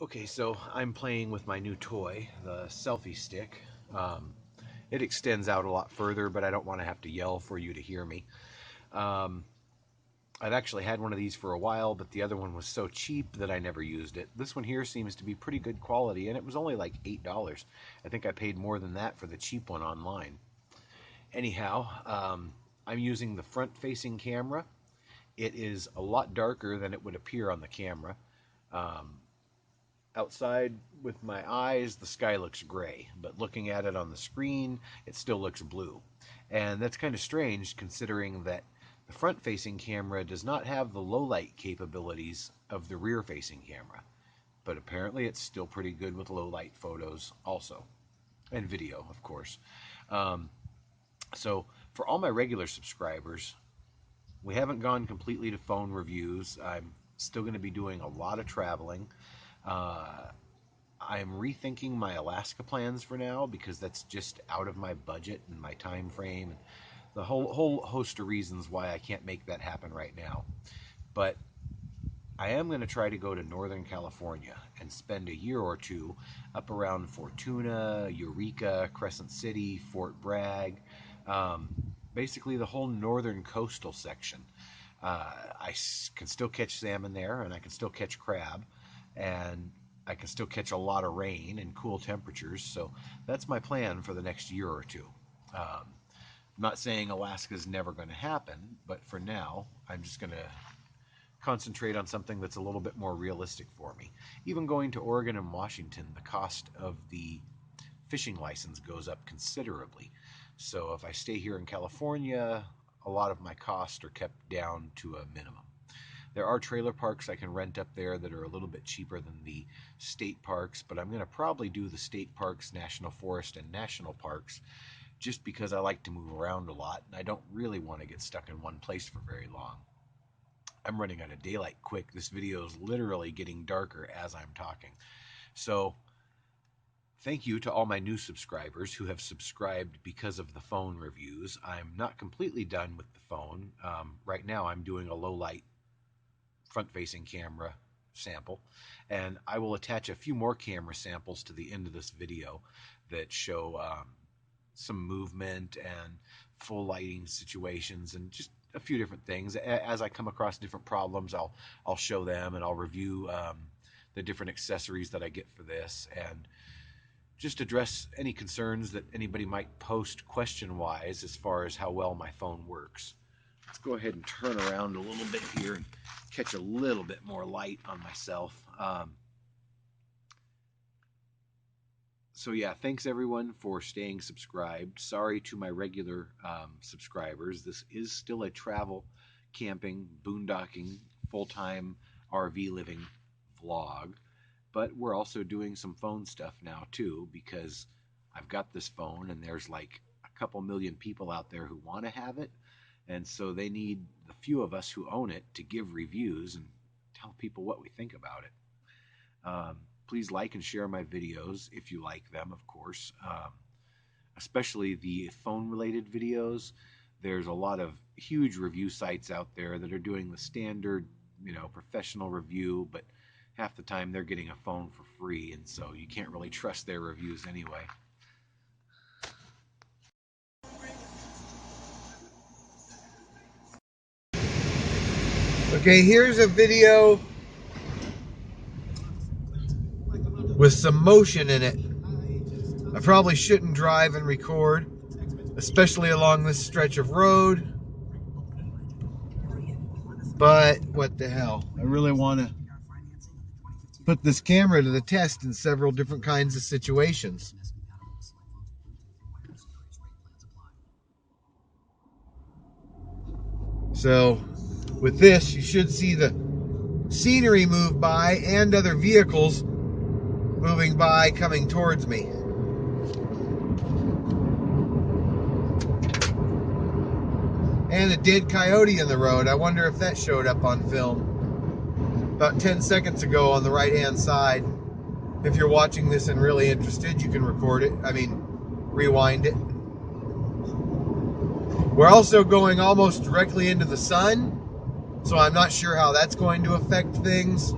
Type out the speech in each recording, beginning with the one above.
Okay, so I'm playing with my new toy, the selfie stick. Um, it extends out a lot further, but I don't want to have to yell for you to hear me. Um, I've actually had one of these for a while, but the other one was so cheap that I never used it. This one here seems to be pretty good quality, and it was only like $8. I think I paid more than that for the cheap one online. Anyhow, I'm using the front facing camera. It is a lot darker than it would appear on the camera. Um, Outside with my eyes, the sky looks gray, but looking at it on the screen, it still looks blue. And that's kind of strange considering that the front facing camera does not have the low light capabilities of the rear facing camera. But apparently, it's still pretty good with low light photos, also, and video, of course. Um, so, for all my regular subscribers, we haven't gone completely to phone reviews. I'm still going to be doing a lot of traveling. Uh, I'm rethinking my Alaska plans for now because that's just out of my budget and my time frame, and the whole host of reasons why I can't make that happen right now. But I am going to try to go to Northern California and spend a year or two up around Fortuna, Eureka, Crescent City, Fort Bragg, um, basically the whole northern coastal section. I can still catch salmon there, and I can still catch crab, and I can still catch a lot of rain and cool temperatures. So that's my plan for the next year or two. I'm not saying Alaska's never going to happen, but for now, I'm just going to concentrate on something that's a little bit more realistic for me. Even going to Oregon and Washington, the cost of the fishing license goes up considerably. So if I stay here in California, a lot of my costs are kept down to a minimum. There are trailer parks I can rent up there that are a little bit cheaper than the state parks, but I'm going to probably do the state parks, national forest, and national parks just because I like to move around a lot and I don't really want to get stuck in one place for very long. I'm running out of daylight quick. This video is literally getting darker as I'm talking. So, thank you to all my new subscribers who have subscribed because of the phone reviews. I'm not completely done with the phone. Right now, I'm doing a low light front facing camera sample, and I will attach a few more camera samples to the end of this video that show some movement and full lighting situations and just a few different things. As I come across different problems, I'll show them, and I'll review the different accessories that I get for this, and just address any concerns that anybody might post question wise as far as how well my phone works. Let's go ahead and turn around a little bit here and catch a little bit more light on myself. So yeah, thanks everyone for staying subscribed. Sorry to my regular subscribers. This is still a travel, camping, boondocking, full-time RV living vlog, but we're also doing some phone stuff now too because I've got this phone and there's like a couple million people out there who want to have it, and so they need the few of us who own it to give reviews and tell people what we think about it. Please like and share my videos if you like them, of course, especially the phone related videos. There's a lot of huge review sites out there that are doing the standard, professional review, but half the time they're getting a phone for free, and so you can't really trust their reviews anyway. Okay, here's a video with some motion in it. I probably shouldn't drive and record, especially along this stretch of road. But what the hell? I really want to put this camera to the test in several different kinds of situations. So with this, you should see the scenery move by and other vehicles moving by coming towards me. And a dead coyote in the road. I wonder if that showed up on film. About 10 seconds ago on the right hand side. If you're watching this and really interested, you can record it. Rewind it. We're also going almost directly into the sun, so I'm not sure how that's going to affect things.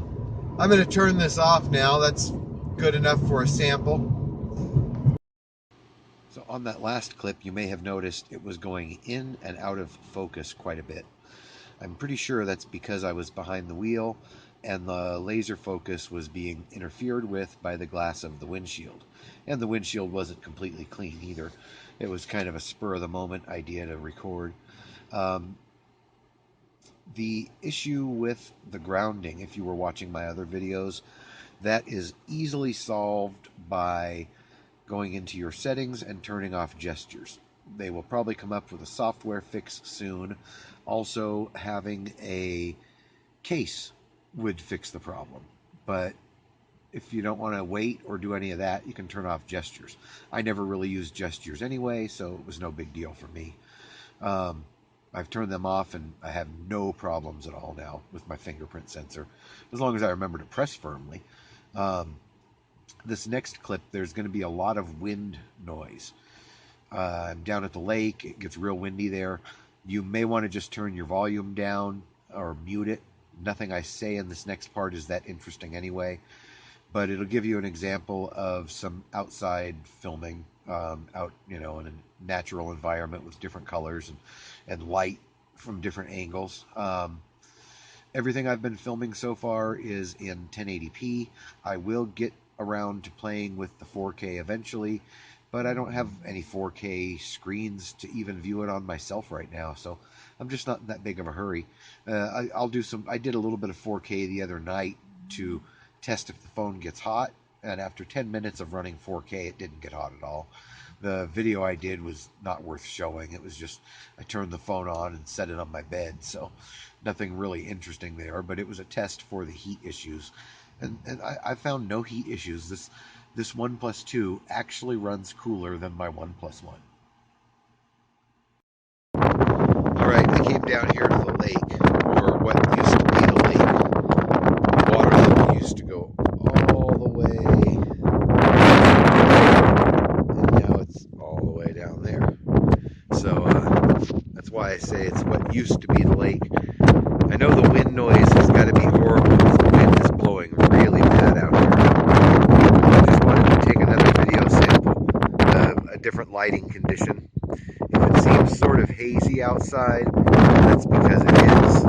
I'm going to turn this off now. That's good enough for a sample. So on that last clip, you may have noticed it was going in and out of focus quite a bit. I'm pretty sure that's because I was behind the wheel and the laser focus was being interfered with by the glass of the windshield. And the windshield wasn't completely clean either. It was kind of a spur of the moment idea to record. The issue with the grounding, if you were watching my other videos, that is easily solved by going into your settings and turning off gestures. They will probably come up with a software fix soon. Also, having a case would fix the problem. But if you don't want to wait or do any of that, you can turn off gestures. I never really used gestures anyway, so it was no big deal for me. I've turned them off and I have no problems at all now with my fingerprint sensor, as long as I remember to press firmly. This next clip, there's going to be a lot of wind noise. I'm down at the lake. It gets real windy there. You may want to just turn your volume down or mute it. Nothing I say in this next part is that interesting anyway, but it'll give you an example of some outside filming out, in a natural environment with different colors and light from different angles. Everything I've been filming so far is in 1080p. I will get around to playing with the 4K eventually, but I don't have any 4K screens to even view it on myself right now, so I'm just not in that big of a hurry. I did a little bit of 4K the other night to test if the phone gets hot, and after 10 minutes of running 4K, it didn't get hot at all. The video I did was not worth showing. It was just, I turned the phone on and set it on my bed, so nothing really interesting there, but it was a test for the heat issues. And I found no heat issues. This OnePlus 2 actually runs cooler than my OnePlus 1. Alright, I came down here to the lake, or what used to be the lake. The water level used to go all the way, and now it's all the way down there. So that's why I say it's what used to be the lake. I know the wind noise has got to be horrible because the wind is blowing really bad out here. I just wanted to take another video sample of a different lighting condition. If it seems sort of hazy outside, that's because it is.